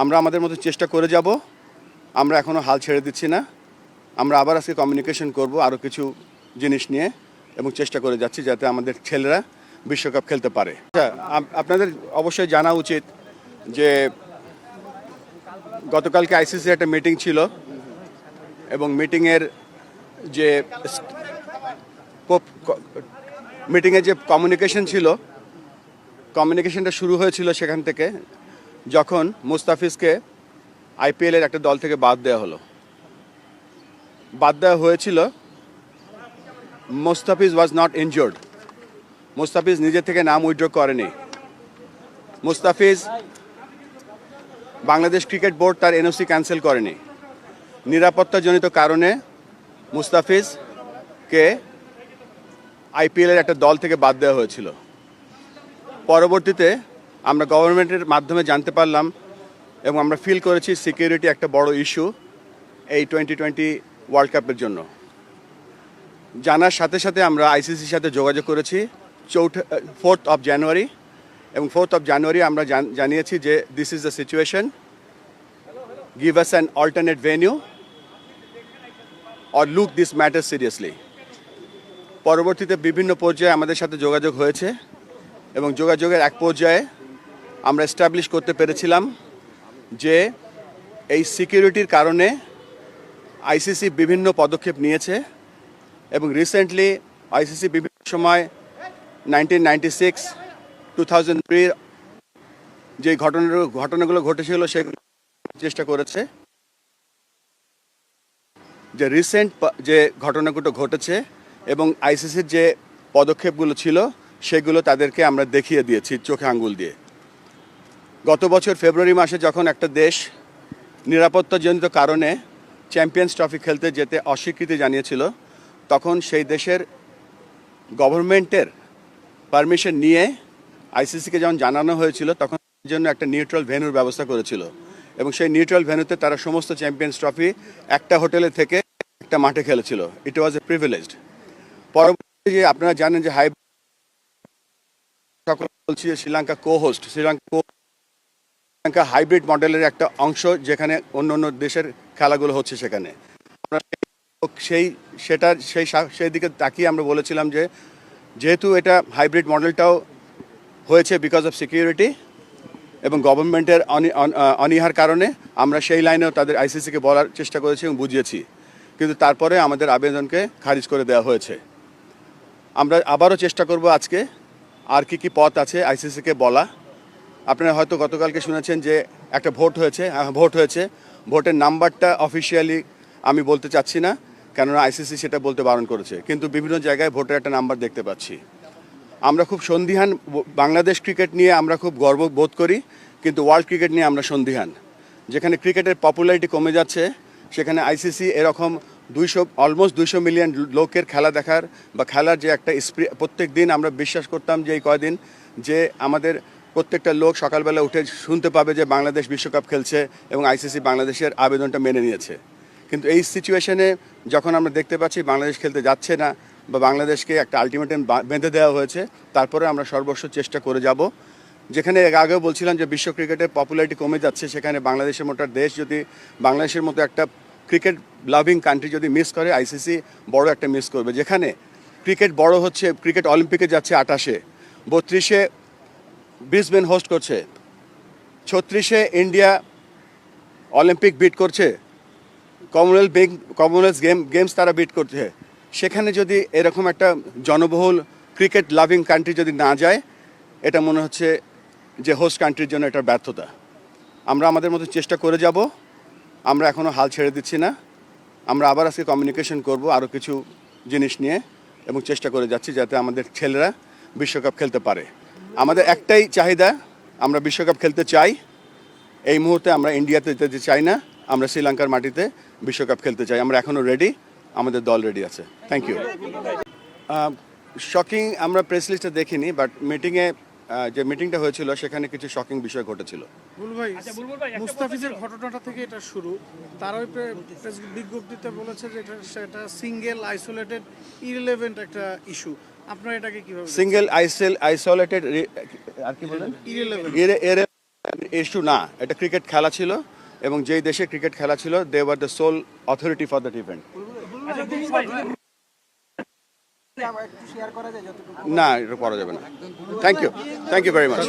আমরা আমাদের মতো চেষ্টা করে যাব। আমরা এখনও হাল ছেড়ে দিচ্ছি না। আমরা আবার আজকে কমিউনিকেশন করব আরও কিছু জিনিস নিয়ে এবং চেষ্টা করে যাচ্ছি যাতে আমাদের ছেলেরা বিশ্বকাপ খেলতে পারে। আপনাদের অবশ্যই জানা উচিত যে গতকালকে আইসিসির একটা মিটিং ছিল এবং মিটিংয়ের যে কমিউনিকেশন ছিল, কমিউনিকেশনটা শুরু হয়েছিল সেখান থেকে যখন মুস্তাফিজকে আইপিএলের একটা দল থেকে বাদ দেওয়া হলো। বাদ দেওয়া হয়েছিল, Mustafiz was not injured. Mustafiz নিজে থেকে নাম উইথড্র করেনি। মুস্তাফিজ, বাংলাদেশ ক্রিকেট বোর্ড তার এনওসি ক্যান্সেল করেনি। নিরাপত্তাজনিত কারণে মুস্তাফিজকে আইপিএলের একটা দল থেকে বাদ দেওয়া হয়েছিল। পরবর্তীতে আমরা গভর্নমেন্টের মাধ্যমে জানতে পারলাম এবং আমরা ফিল করেছি সিকিউরিটি একটা বড় ইস্যু এই 2020 ওয়ার্ল্ড কাপের জন্য। জানার সাথে সাথে আমরা আইসিসির সাথে যোগাযোগ করেছি 4th of January এবং 4th of January আমরা জানিয়েছি যে this is the situation, give us an alternate venue or look this matter seriously. পরবর্তীতে বিভিন্ন পর্যায়ে আমাদের সাথে যোগাযোগ হয়েছে এবং যোগাযোগের এক পর্যায়ে আমরা এস্টাবলিশ করতে পেরেছিলাম যে এই সিকিউরিটির কারণে আইসিসি বিভিন্ন পদক্ষেপ নিয়েছে এবং রিসেন্টলি আইসিসি বিভিন্ন সময় 1996, 2003 যে ঘটনাগুলো ঘটেছিল সেগুলো চেষ্টা করেছে। যে রিসেন্ট যে ঘটনাগুলো ঘটেছে এবং আইসিসির যে পদক্ষেপগুলো ছিল সেগুলো তাদেরকে আমরা দেখিয়ে দিয়েছি চোখে আঙ্গুল দিয়ে। গত বছর ফেব্রুয়ারি মাসে যখন একটা দেশ নিরাপত্তাজনিত কারণে চ্যাম্পিয়ন্স ট্রফি খেলতে যেতে অস্বীকৃতি জানিয়েছিল, তখন সেই দেশের গভর্নমেন্টের পারমিশন নিয়ে আইসিসিকে যখন জানানো হয়েছিল তখন জন্য একটা নিউট্রাল ভেন্যুর ব্যবস্থা করেছিল এবং সেই নিউট্রাল ভেন্যুতে তারা সমস্ত চ্যাম্পিয়ন্স ট্রফি একটা হোটেলে থেকে একটা মাঠে খেলেছিল। ইট ওয়াজ এ প্রিভিলেজড। পরবর্তী যে আপনারা জানেন যে বলছি যে শ্রীলঙ্কা কো-হোস্ট, শ্রীলঙ্কা হাইব্রিড মডেলের একটা অংশ যেখানে অন্য অন্য দেশের খেলাগুলো হচ্ছে সেখানে সেই দিকে তাকিয়ে আমরা বলেছিলাম যে যেহেতু এটা হাইব্রিড মডেলটাও হয়েছে বিকজ অফ সিকিউরিটি এবং গভর্নমেন্টের অনীহার কারণে আমরা সেই লাইনেও তাদের আইসিসিকে বলার চেষ্টা করেছি এবং বুঝিয়েছি, কিন্তু তারপরে আমাদের আবেদনকে খারিজ করে দেওয়া হয়েছে। আমরা আবারও চেষ্টা করব আজকে আর কি পথ আছে আইসিসিকে বলা। আপনারা হয়তো গতকালকে শুনেছেন যে একটা ভোট হয়েছে। ভোটের নাম্বারটা অফিসিয়ালি আমি বলতে চাচ্ছি না, কেননা আইসিসি সেটা বলতে বারণ করেছে, কিন্তু বিভিন্ন জায়গায় ভোটের একটা নাম্বার দেখতে পাচ্ছি। আমরা খুব সন্দিহান। বাংলাদেশ ক্রিকেট নিয়ে আমরা খুব গর্ব বোধ করি, কিন্তু ওয়ার্ল্ড ক্রিকেট নিয়ে আমরা সন্দিহান। যেখানে ক্রিকেটের পপুলারিটি কমে যাচ্ছে সেখানে আইসিসি এরকম অলমোস্ট 200 মিলিয়ন লোকের খেলা দেখার বা খেলার যে একটা প্রত্যেক দিন আমরা বিশ্বাস করতাম যে এই কয়দিন যে আমাদের প্রত্যেকটা লোক সকালবেলা উঠে শুনতে পাবে যে বাংলাদেশ বিশ্বকাপ খেলছে এবং আইসিসি বাংলাদেশের আবেদনটা মেনে নিয়েছে। কিন্তু এই সিচুয়েশনে যখন আমরা দেখতে পাচ্ছি বাংলাদেশ খেলতে যাচ্ছে না বা বাংলাদেশকে একটা আলটিমেটাম বেঁধে দেওয়া হয়েছে, তারপরে আমরা সর্বস্ব চেষ্টা করে যাব। যেখানে আগেও বলছিলাম যে বিশ্ব ক্রিকেটের পপুলারিটি কমে যাচ্ছে, সেখানে বাংলাদেশের মতো দেশ যদি বাংলাদেশের মতো একটা ক্রিকেট লাভিং কান্ট্রি যদি মিস করে, আইসিসি বড় একটা মিস করবে। যেখানে ক্রিকেট বড় হচ্ছে, ক্রিকেট অলিম্পিকে যাচ্ছে 28-এ, 32-এ ব্রিসবেন হোস্ট করছে, 36-এ ইন্ডিয়া অলিম্পিক বিট করছে, কমনওয়েলথ গেমস তারা বিট করছে। সেখানে যদি এরকম একটা জনবহুল ক্রিকেট লাভিং কান্ট্রি যদি না যায়, এটা মনে হচ্ছে যে হোস্ট কান্ট্রির জন্য এটা ব্যর্থতা। আমরা আমাদের মতো চেষ্টা করে যাব। আমরা এখনও হাল ছেড়ে দিচ্ছি না। আমরা আবার আজকে কমিউনিকেশন করব আরও কিছু জিনিস নিয়ে এবং চেষ্টা করে যাচ্ছি যাতে আমাদের ছেলেরা বিশ্বকাপ খেলতে পারে। আমাদের একটাই চাহিদা, আমরা বিশ্বকাপ খেলতে চাই। এই মুহূর্তে আমরা ইন্ডিয়াতে যেতে চাই না, আমরা শ্রীলঙ্কার মাটিতে বিশ্বকাপ খেলতে চাই। আমরা এখনও রেডি, আমাদের দল রেডি আছে। Thank you. শকিং আমরা প্রেস লিস্টে দেখিনি, বাট যে মিটিংটা হয়েছিল সেখানে কিছু শকিং বিষয় ঘটেছিল। মুস্তাফিজের ঘটনাটা থেকে এটা শুরু, তার ওই প্রেস বিজ্ঞপ্তিতে বলেছে যে এটা সিঙ্গেল আইসোলেটেড ইররিলেভেন্ট একটা ইস্যু। আপনারা এটাকে কিভাবে সিঙ্গেল আইসোলেটেড আর কি বলেন ইস্যু না, এটা ক্রিকেট খেলা ছিল এবং যেই দেশে ক্রিকেট খেলা ছিল they were the sole authority for that event. না, এটা করা যাবে না। Thank you very much.